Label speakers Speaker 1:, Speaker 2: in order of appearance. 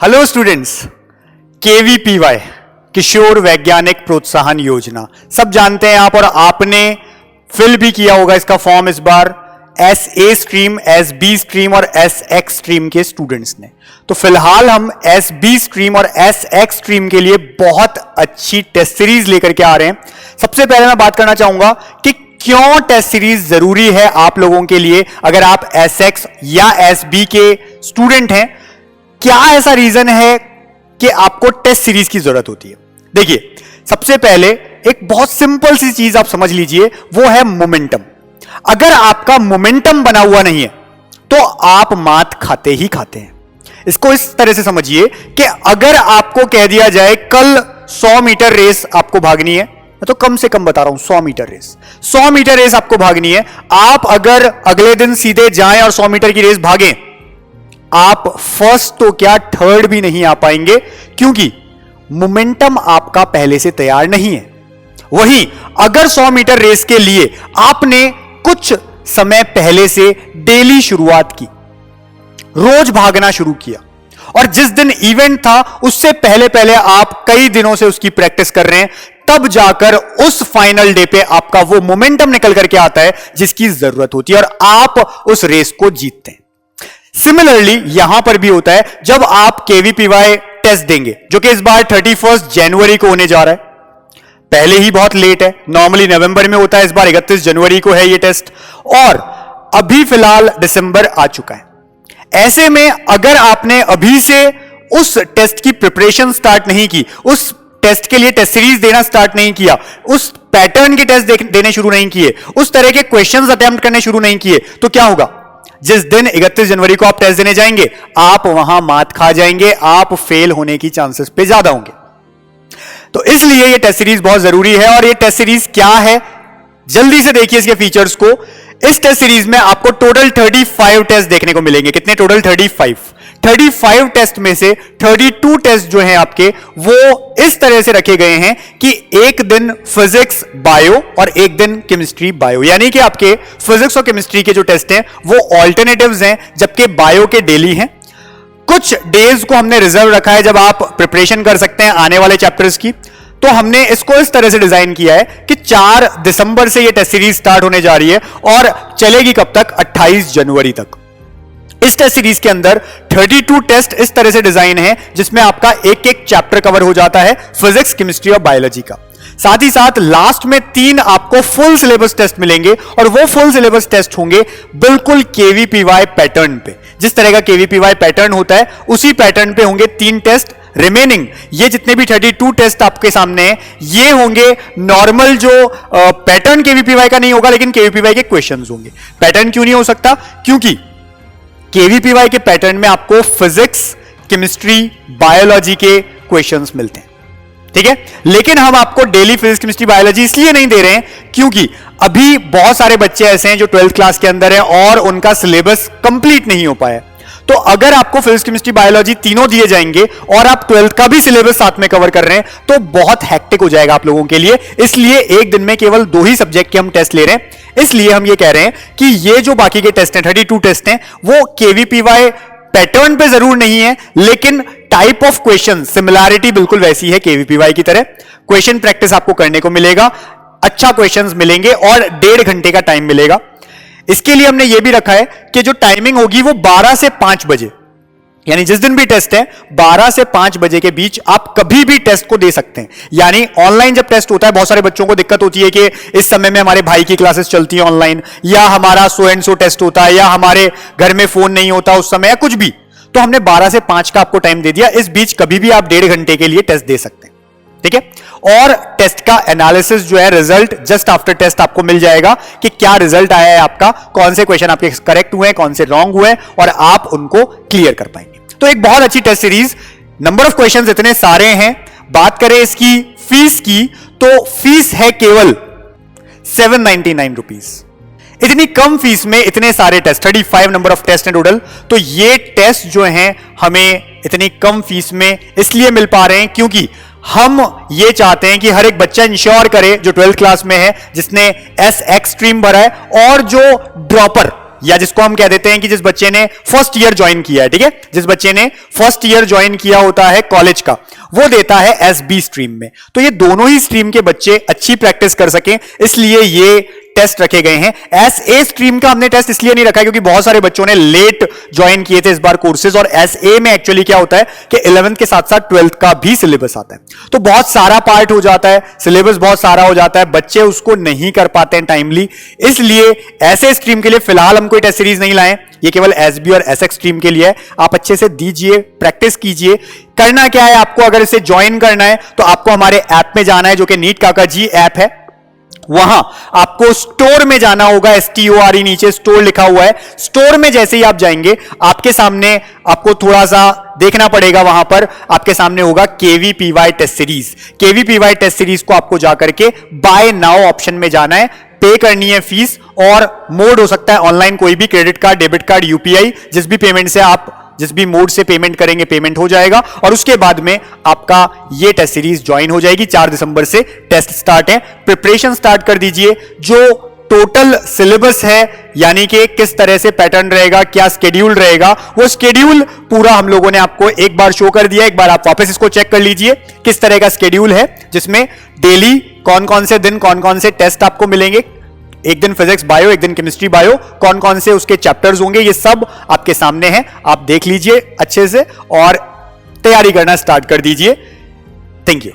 Speaker 1: Hello students, KVPY किशोर वैज्ञानिक प्रोत्साहन योजना सब जानते हैं आप, और आपने फिल भी किया होगा इसका फॉर्म इस बार S A stream, S B stream और एस एक्स स्ट्रीम के स्टूडेंट्स ने। तो फिलहाल हम एस बी स्ट्रीम और एस एक्स स्ट्रीम के लिए बहुत अच्छी टेस्ट सीरीज लेकर के आ रहे हैं। सबसे पहले मैं बात करना चाहूंगा कि क्यों टेस्ट सीरीज जरूरी है आप लोगों के लिए। अगर आप एस एक्स या एस बी के स्टूडेंट हैं, क्या ऐसा रीजन है कि आपको टेस्ट सीरीज की जरूरत होती है? देखिए, सबसे पहले एक बहुत सिंपल सी चीज आप समझ लीजिए, वो है मोमेंटम। अगर आपका मोमेंटम बना हुआ नहीं है तो आप मात खाते ही खाते हैं। इसको इस तरह से समझिए कि अगर आपको कह दिया जाए कल 100 मीटर रेस आपको भागनी है, मैं तो कम से कम बता रहा हूं 100 मीटर रेस, 100 मीटर रेस आपको भागनी है। आप अगर अगले दिन सीधे जाएं और 100 मीटर की रेस भागें, आप फर्स्ट तो क्या थर्ड भी नहीं आ पाएंगे, क्योंकि मोमेंटम आपका पहले से तैयार नहीं है। वहीं अगर 100 मीटर रेस के लिए आपने कुछ समय पहले से डेली शुरुआत की, रोज भागना शुरू किया, और जिस दिन इवेंट था उससे पहले पहले आप कई दिनों से उसकी प्रैक्टिस कर रहे हैं, तब जाकर उस फाइनल डे पे आपका वो मोमेंटम निकल करके आता है जिसकी जरूरत होती है और आप उस रेस को जीतते हैं। सिमिलरली यहां पर भी होता है, जब आप केवीपीवाई टेस्ट देंगे, जो कि इस बार 31 जनवरी को होने जा रहा है, पहले ही बहुत लेट है, नॉर्मली नवंबर में होता है, इस बार 31 जनवरी को है ये टेस्ट, और अभी फिलहाल दिसंबर आ चुका है। ऐसे में अगर आपने अभी से उस टेस्ट की प्रिपरेशन स्टार्ट नहीं की, उस टेस्ट के लिए टेस्ट सीरीज देना स्टार्ट नहीं किया, उस पैटर्न के टेस्ट देने शुरू नहीं किए, उस तरह के क्वेश्चंस अटेम्प्ट करने शुरू नहीं किए, तो क्या होगा? जिस दिन 31 जनवरी को आप टेस्ट देने जाएंगे, आप वहां मात खा जाएंगे, आप फेल होने की चांसेस पे ज्यादा होंगे। तो इसलिए ये टेस्ट सीरीज बहुत जरूरी है। और ये टेस्ट सीरीज क्या है, जल्दी से देखिए इसके फीचर्स को। इस टेस्ट सीरीज में आपको टोटल 35 टेस्ट देखने को मिलेंगे। कितने टोटल? 35 टेस्ट में से 32 टेस्ट जो हैं आपके, वो इस तरह से रखे गए हैं कि एक दिन फिजिक्स बायो और एक दिन केमिस्ट्री बायो, यानी कि आपके फिजिक्स और केमिस्ट्री के जो टेस्ट हैं वो ऑल्टरनेटिव्स हैं, जबकि बायो के डेली हैं। कुछ डेज को हमने रिजर्व रखा है जब आप प्रिपरेशन कर सकते हैं आने वाले चैप्टर्स की। तो हमने इसको इस तरह से डिजाइन किया है कि 4 दिसंबर से ये टेस्ट सीरीज स्टार्ट होने जा रही है और चलेगी कब तक? 28 जनवरी तक। इस टेस्ट सीरीज के अंदर 32 टेस्ट इस तरह से डिजाइन है जिसमें आपका एक एक चैप्टर कवर हो जाता है, फिजिक्स, केमिस्ट्री और बायोलॉजी का। साथ ही साथ लास्ट में 3 आपको फुल सिलेबस टेस्ट मिलेंगे, और वो फुल सिलेबस टेस्ट होंगे बिल्कुल केवीपीवाई पैटर्न पे। जिस तरह का केवीपीवाई पैटर्न होता है उसी पैटर्न पे होंगे 3 टेस्ट। रिमेनिंग ये जितने भी 32 टेस्ट आपके सामने हैं, ये होंगे नॉर्मल, जो पैटर्न केवीपीवाई का नहीं होगा, लेकिन केवीपीवाई के क्वेश्चंस होंगे। पैटर्न क्यों नहीं हो सकता? क्योंकि केवीपीवाई के पैटर्न में आपको फिजिक्स, केमिस्ट्री, बायोलॉजी के क्वेश्चंस मिलते हैं, ठीक है। लेकिन हम आपको डेली फिजिक्स, केमिस्ट्री, बायोलॉजी इसलिए नहीं दे रहे हैं क्योंकि अभी बहुत सारे बच्चे ऐसे हैं जो 12th क्लास के अंदर हैं और उनका सिलेबस कंप्लीट नहीं हो पाया। तो अगर आपको फिजिक्स, केमिस्ट्री, बायोलॉजी तीनों दिए जाएंगे और आप 12th का भी सिलेबस साथ में कवर कर रहे हैं, तो बहुत हेक्टिक हो जाएगा आप लोगों के लिए। इसलिए एक दिन में केवल 2 ही सब्जेक्ट के हम टेस्ट ले रहे हैं। इसलिए हम ये कह रहे हैं कि ये जो बाकी के टेस्ट हैं, 32 टेस्ट हैं, वो केवीपीवाई पैटर्न पे जरूर नहीं है, लेकिन टाइप ऑफ क्वेश्चन सिमिलैरिटी बिल्कुल वैसी है केवीपीवाई की तरह। क्वेश्चन प्रैक्टिस आपको करने को मिलेगा, अच्छा क्वेश्चंस मिलेंगे और 1.5 घंटे का टाइम मिलेगा। इसके लिए हमने यह भी रखा है कि जो टाइमिंग होगी वो 12 से 5 बजे, यानी जिस दिन भी टेस्ट है 12 से 5 बजे के बीच आप कभी भी टेस्ट को दे सकते हैं। यानी ऑनलाइन जब टेस्ट होता है, बहुत सारे बच्चों को दिक्कत होती है कि इस समय में हमारे भाई की क्लासेस चलती है ऑनलाइन, या हमारा सो एंड सो टेस्ट होता है, या हमारे घर में फोन नहीं होता उस समय, या कुछ भी। तो हमने 12 से 5 का आपको टाइम दे दिया। इस बीच कभी भी आप 1.5 घंटे के लिए टेस्ट दे सकते हैं, ठीक है। और टेस्ट का एनालिसिस जो है, रिजल्ट जस्ट आफ्टर टेस्ट आपको मिल जाएगा कि क्या रिजल्ट आया है आपका, कौन से क्वेश्चन आपके करेक्ट हुए, कौन से रॉन्ग हुए, और आप उनको क्लियर कर पाएंगे। तो एक बहुत अच्छी test series, number of questions इतने सारे हैं। बात करें इसकी फीस की, तो फीस है केवल 799 रुपीज। इतनी कम फीस में इतने सारे टेस्ट, 35 नंबर ऑफ टेस्ट हैं टोटल। तो ये टेस्ट जो हैं हमें इतनी कम फीस में इसलिए मिल पा रहे हैं क्योंकि हम ये चाहते हैं कि हर एक बच्चा इंश्योर करे जो 12th क्लास में है, जिसने एस एक्स स्ट्रीम भरा है, और जो ड्रॉपर या जिसको हम कह देते हैं कि जिस बच्चे ने फर्स्ट ईयर ज्वाइन किया है, ठीक है, जिस बच्चे ने फर्स्ट ईयर ज्वाइन किया होता है कॉलेज का, वो देता है एसबी स्ट्रीम में। तो ये दोनों ही स्ट्रीम के बच्चे अच्छी प्रैक्टिस कर सकें, इसलिए ये टेस्ट रखे गए हैं। एसए स्ट्रीम का हमने टेस्ट इसलिए नहीं रखा क्योंकि बहुत सारे बच्चों ने लेट ज्वाइन किए थे इस बार कोर्सेज, और एसए में एक्चुअली क्या होता है कि 11th के साथ साथ 12th का भी सिलेबस आता है, तो बहुत सारा पार्ट हो जाता है, सिलेबस बहुत सारा हो जाता है, बच्चे उसको नहीं कर पाते हैं टाइमली। इसलिए ऐसे स्ट्रीम के लिए फिलहाल हम कोई टेस्ट सीरीज नहीं लाए, ये केवल एसबी और एसएक्स स्ट्रीम के लिए है। आप अच्छे से दीजिए, प्रैक्टिस कीजिए। करना क्या है आपको, अगर इसे ज्वाइन करना है तो आपको हमारे ऐप में जाना है जो कि नीट काका जी ऐप है, वहां आपको स्टोर में जाना होगा, STORE नीचे स्टोर लिखा हुआ है। स्टोर में जैसे ही आप जाएंगे आपके सामने आपको थोड़ा सा देखना पड़ेगा, वहां पर आपके सामने होगा KVPY test series. KVPY test series को आपको जाकर के बाय नाउ ऑप्शन में जाना है, पे करनी है फीस, और मोड हो सकता है ऑनलाइन, कोई भी credit card, debit card, UPI, जिस भी पेमेंट से आप जिस भी मोड से पेमेंट करेंगे पेमेंट हो जाएगा, और उसके बाद में आपका ये टेस्ट सीरीज ज्वाइन हो जाएगी। 4 दिसंबर से टेस्ट स्टार्ट है, प्रिपरेशन स्टार्ट कर दीजिए। जो टोटल सिलेबस है, यानी कि किस तरह से पैटर्न रहेगा, क्या स्केड्यूल रहेगा, वो स्केड्यूल पूरा हम लोगों ने आपको एक बार शो कर दिया। एक बार आप वापस इसको चेक कर लीजिए किस तरह का स्केड्यूल है, जिसमें डेली कौन कौन से दिन कौन कौन से टेस्ट आपको मिलेंगे, एक दिन फिजिक्स बायो, एक दिन केमिस्ट्री बायो, कौन कौन से उसके चैप्टर्स होंगे, ये सब आपके सामने हैं। आप देख लीजिए अच्छे से और तैयारी करना स्टार्ट कर दीजिए। Thank you.